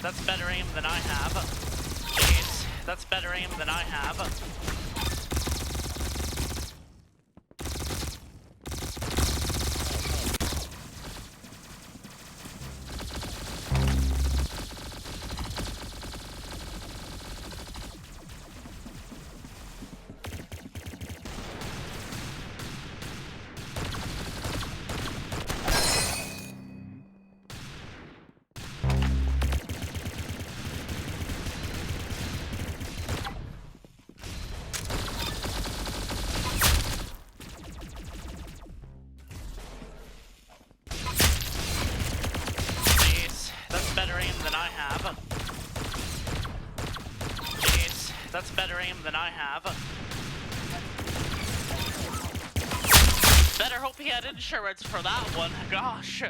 that's better aim than I have. Jeez, that's better aim than I have. Better aim than I have. Jeez, that's better aim than I have. Better hope he had insurance for that one. Gosh.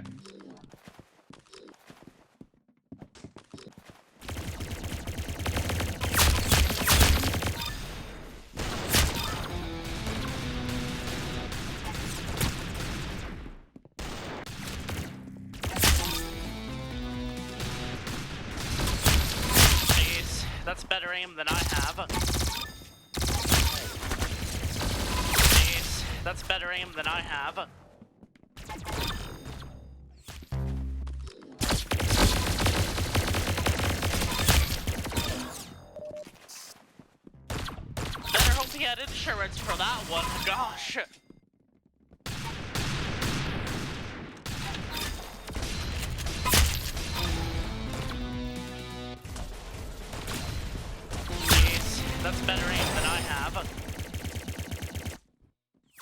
That's better aim than I have. Jeez, that's better aim than I have. Better hope he had insurance for that one. Gosh. That's better aim than I have.